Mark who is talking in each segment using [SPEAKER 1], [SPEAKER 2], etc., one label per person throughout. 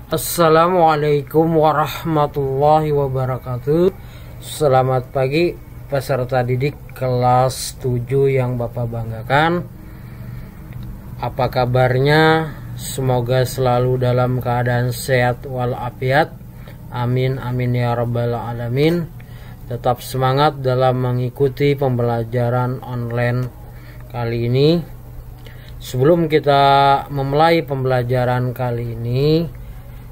[SPEAKER 1] Assalamualaikum warahmatullahi wabarakatuh. Selamat pagi peserta didik kelas 7 yang Bapak banggakan. Apa kabarnya? Semoga selalu dalam keadaan sehat walafiat. Amin amin ya rabbal alamin. Tetap semangat dalam mengikuti pembelajaran online kali ini. Sebelum kita memulai pembelajaran kali ini,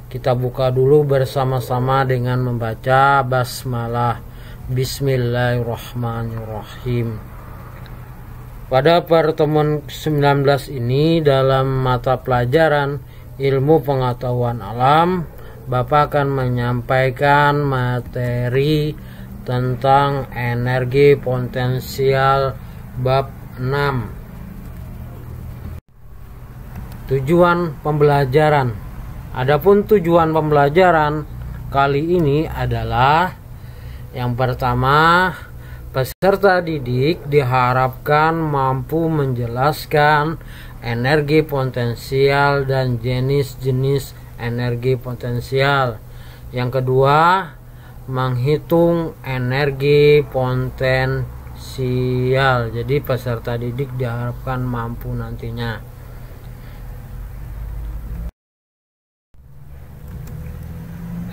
[SPEAKER 1] kita buka dulu bersama-sama dengan membaca basmalah. Bismillahirrahmanirrahim. Pada pertemuan 19 ini dalam mata pelajaran ilmu pengetahuan alam, Bapak akan menyampaikan materi tentang energi potensial bab 6. Tujuan pembelajaran. Adapun tujuan pembelajaran kali ini adalah yang pertama, peserta didik diharapkan mampu menjelaskan energi potensial dan jenis-jenis energi potensial. Yang kedua, menghitung energi potensial. Jadi peserta didik diharapkan mampu nantinya.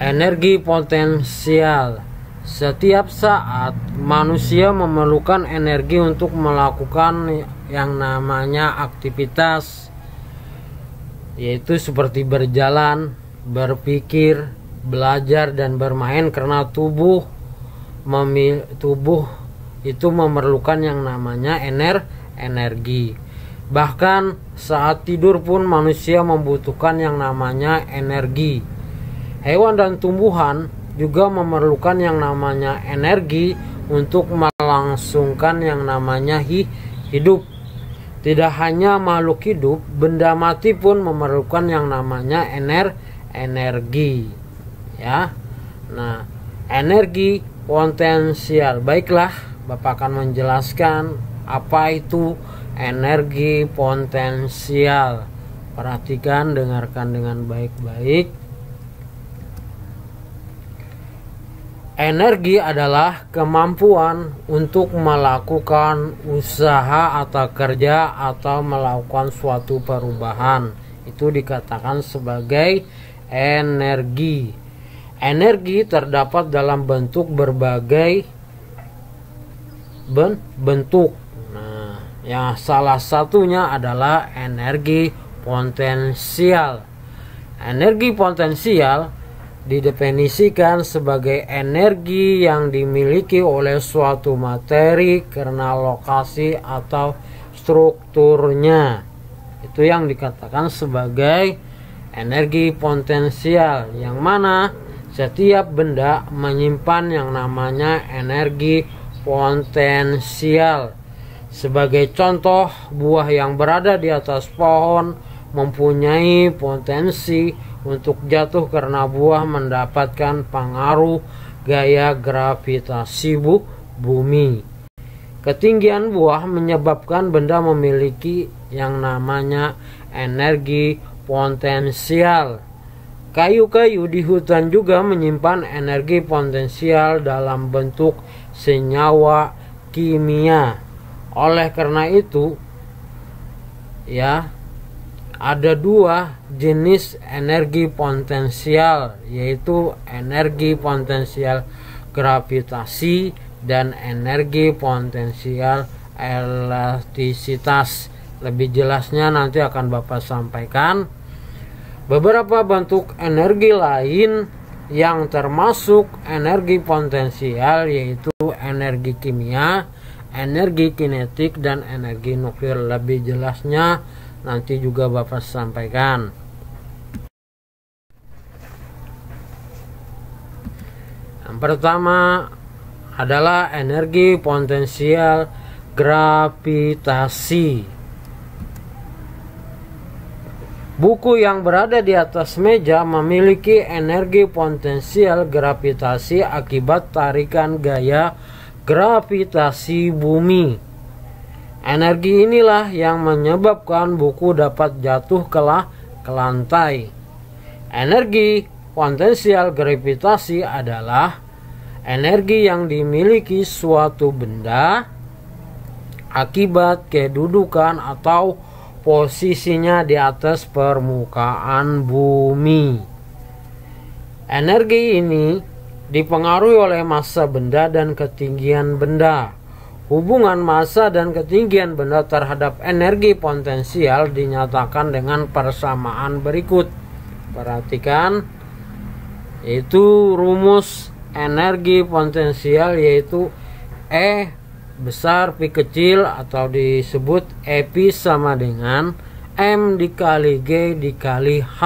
[SPEAKER 1] Energi potensial. Setiap saat manusia memerlukan energi untuk melakukan yang namanya aktivitas, yaitu seperti berjalan, berpikir, belajar, dan bermain, karena tubuh itu memerlukan yang namanya energi. Bahkan saat tidur pun manusia membutuhkan yang namanya energi. Hewan dan tumbuhan juga memerlukan yang namanya energi untuk melangsungkan yang namanya hidup. Tidak hanya makhluk hidup, benda mati pun memerlukan yang namanya energi. Ya. Nah, energi potensial. Baiklah, Bapak akan menjelaskan apa itu energi potensial. Perhatikan, dengarkan dengan baik-baik. Energi adalah kemampuan untuk melakukan usaha atau kerja atau melakukan suatu perubahan. Itu dikatakan sebagai energi. Energi terdapat dalam berbagai bentuk. Nah, yang salah satunya adalah energi potensial. Energi potensial didefinisikan sebagai energi yang dimiliki oleh suatu materi karena lokasi atau strukturnya. Itu yang dikatakan sebagai energi potensial, yang mana setiap benda menyimpan yang namanya energi potensial. Sebagai contoh, buah yang berada di atas pohon mempunyai potensi untuk jatuh karena buah mendapatkan pengaruh gaya gravitasi bumi. Ketinggian buah menyebabkan benda memiliki yang namanya energi potensial. Kayu-kayu di hutan juga menyimpan energi potensial dalam bentuk senyawa kimia. Oleh karena itu, ada dua jenis energi potensial, yaitu energi potensial gravitasi dan energi potensial elastisitas. Lebih jelasnya nanti akan Bapak sampaikan. Beberapa bentuk energi lain yang termasuk energi potensial yaitu energi kimia, energi kinetik, dan energi nuklir. Lebih jelasnya nanti juga Bapak sampaikan. Yang pertama adalah energi potensial gravitasi. Buku yang berada di atas meja memiliki energi potensial gravitasi akibat tarikan gaya gravitasi bumi. Energi inilah yang menyebabkan buku dapat jatuh ke lantai. Energi potensial gravitasi adalah energi yang dimiliki suatu benda akibat kedudukan atau posisinya di atas permukaan bumi. Energi ini dipengaruhi oleh massa benda dan ketinggian benda. Hubungan massa dan ketinggian benda terhadap energi potensial dinyatakan dengan persamaan berikut. Perhatikan, itu rumus energi potensial, yaitu E besar P kecil atau disebut EP sama dengan M dikali G dikali H.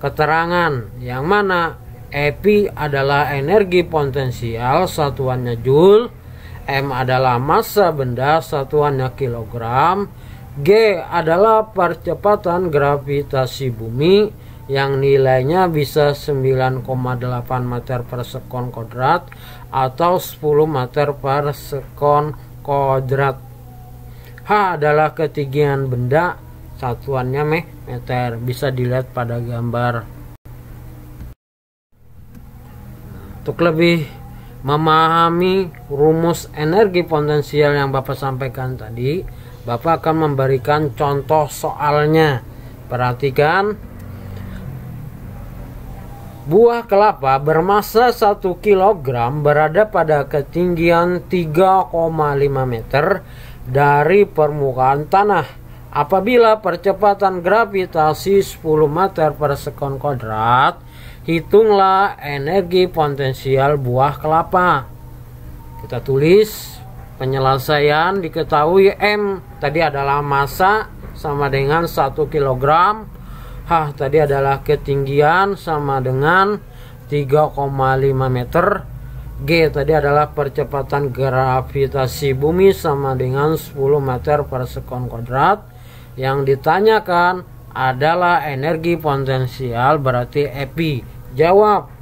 [SPEAKER 1] Keterangan yang mana EP adalah energi potensial, satuannya Joule, M adalah massa benda, satuannya kilogram, G adalah percepatan gravitasi bumi yang nilainya bisa 9,8 meter per sekon kuadrat atau 10 meter per sekon kuadrat. H adalah ketinggian benda, satuannya meter, bisa dilihat pada gambar. Untuk lebih memahami rumus energi potensial yang Bapak sampaikan tadi, Bapak akan memberikan contoh soalnya. Perhatikan, buah kelapa bermassa 1 kg berada pada ketinggian 3,5 meter dari permukaan tanah. Apabila percepatan gravitasi 10 meter per sekon kuadrat, hitunglah energi potensial buah kelapa. Kita tulis penyelesaian. Diketahui M tadi adalah massa sama dengan 1 kg. H tadi adalah ketinggian sama dengan 3,5 meter. G tadi adalah percepatan gravitasi bumi sama dengan 10 meter per sekon kuadrat. Yang ditanyakan adalah energi potensial, berarti EP. Jawab,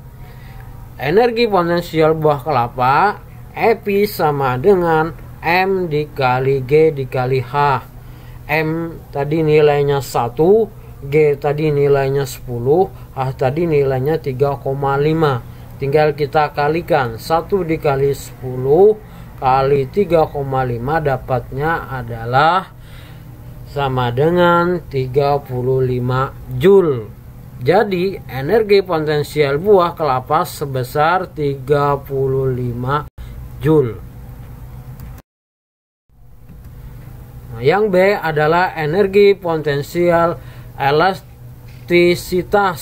[SPEAKER 1] energi potensial buah kelapa EP sama dengan M dikali G dikali H. M tadi nilainya 1, G tadi nilainya 10, H tadi nilainya 3,5. Tinggal kita kalikan, 1 dikali 10 kali 3,5 dapatnya adalah sama dengan 35 Joule. Jadi energi potensial buah kelapa sebesar 35 Joule. Nah, yang B adalah energi potensial elastisitas.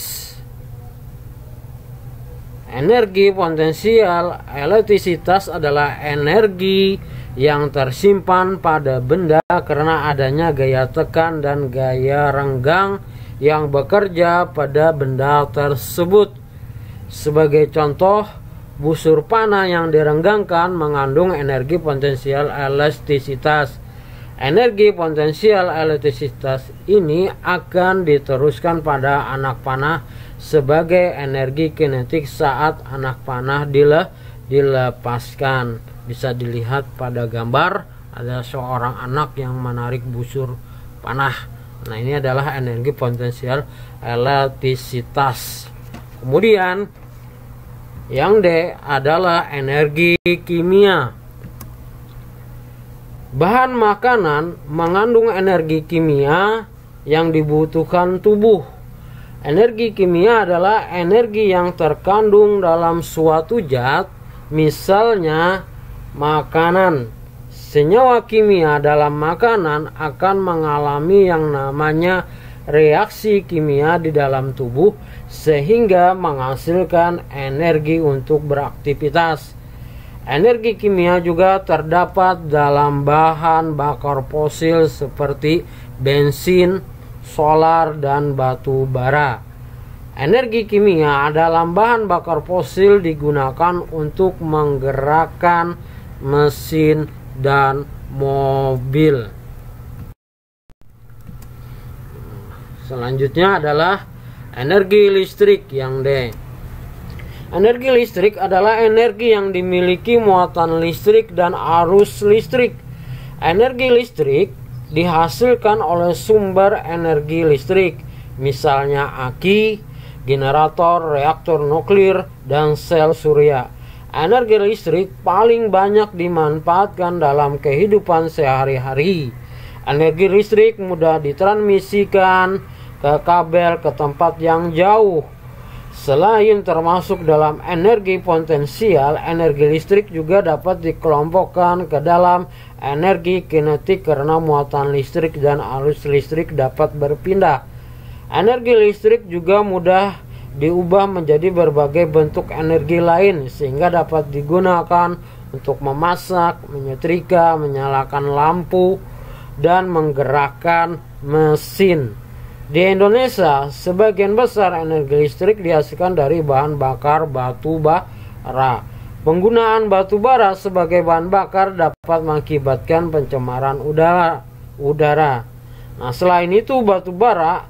[SPEAKER 1] Energi potensial elastisitas adalah energi yang tersimpan pada benda karena adanya gaya tekan dan gaya renggang yang bekerja pada benda tersebut. Sebagai contoh, busur panah yang direnggangkan mengandung energi potensial elastisitas. Energi potensial elastisitas ini akan diteruskan pada anak panah sebagai energi kinetik saat anak panah dilepaskan. Bisa dilihat pada gambar, ada seorang anak yang menarik busur panah. Nah, ini adalah energi potensial elastisitas. Kemudian yang D adalah energi kimia. Bahan makanan mengandung energi kimia yang dibutuhkan tubuh. Energi kimia adalah energi yang terkandung dalam suatu zat, misalnya makanan. Senyawa kimia dalam makanan akan mengalami yang namanya reaksi kimia di dalam tubuh sehingga menghasilkan energi untuk beraktivitas. Energi kimia juga terdapat dalam bahan bakar fosil seperti bensin, solar, dan batu bara. Energi kimia dalam bahan bakar fosil digunakan untuk menggerakkan mesin dan mobil. Selanjutnya adalah energi listrik yang D. Energi listrik adalah energi yang dimiliki muatan listrik dan arus listrik. Energi listrik dihasilkan oleh sumber energi listrik, misalnya aki, generator, reaktor nuklir, dan sel surya. Energi listrik paling banyak dimanfaatkan dalam kehidupan sehari-hari. Energi listrik mudah ditransmisikan ke kabel ke tempat yang jauh. Selain termasuk dalam energi potensial, energi listrik juga dapat dikelompokkan ke dalam energi kinetik karena muatan listrik dan arus listrik dapat berpindah. Energi listrik juga mudah diubah menjadi berbagai bentuk energi lain sehingga dapat digunakan untuk memasak, menyetrika, menyalakan lampu, dan menggerakkan mesin. Di Indonesia, sebagian besar energi listrik dihasilkan dari bahan bakar batu bara. Penggunaan batu bara sebagai bahan bakar dapat mengakibatkan pencemaran udara. Nah, selain itu batu bara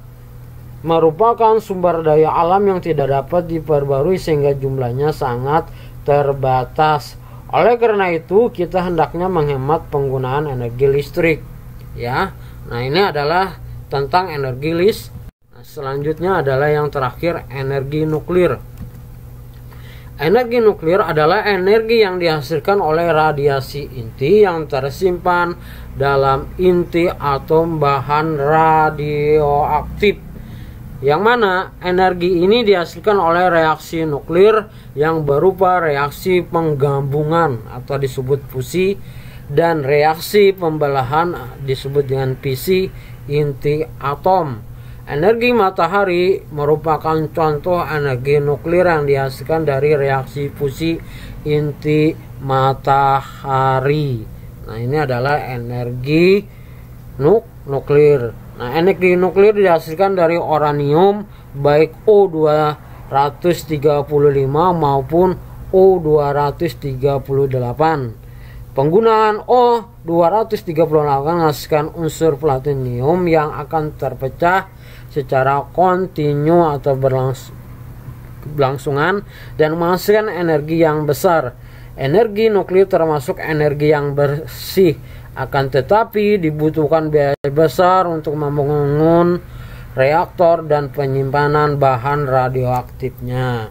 [SPEAKER 1] merupakan sumber daya alam yang tidak dapat diperbarui sehingga jumlahnya sangat terbatas. Oleh karena itu, kita hendaknya menghemat penggunaan energi listrik. Ya, nah ini adalah tentang energi listrik. Nah, selanjutnya adalah yang terakhir, energi nuklir. Energi nuklir adalah energi yang dihasilkan oleh radiasi inti yang tersimpan dalam inti atom bahan radioaktif, yang mana energi ini dihasilkan oleh reaksi nuklir yang berupa reaksi penggabungan atau disebut fusi, dan reaksi pembelahan disebut dengan fisi inti atom. Energi matahari merupakan contoh energi nuklir yang dihasilkan dari reaksi fusi inti matahari. Nah, ini adalah energi nuklir. Nah, energi nuklir dihasilkan dari uranium baik U-235 maupun U-238. Penggunaan U-238 menghasilkan unsur plutonium yang akan terpecah secara kontinu atau berlangsungan dan menghasilkan energi yang besar. Energi nuklir termasuk energi yang bersih, akan tetapi dibutuhkan biaya besar untuk membangun reaktor dan penyimpanan bahan radioaktifnya.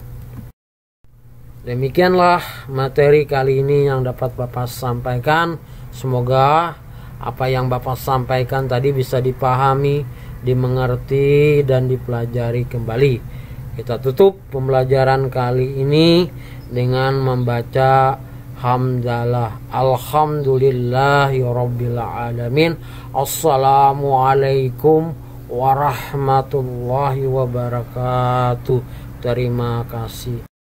[SPEAKER 1] Demikianlah materi kali ini yang dapat Bapak sampaikan. Semoga apa yang Bapak sampaikan tadi bisa dipahami, dimengerti, dan dipelajari kembali. Kita tutup pembelajaran kali ini dengan membaca hamdalah. Alhamdulillahirabbil alamin. Assalamualaikum warahmatullahi wabarakatuh. Terima kasih.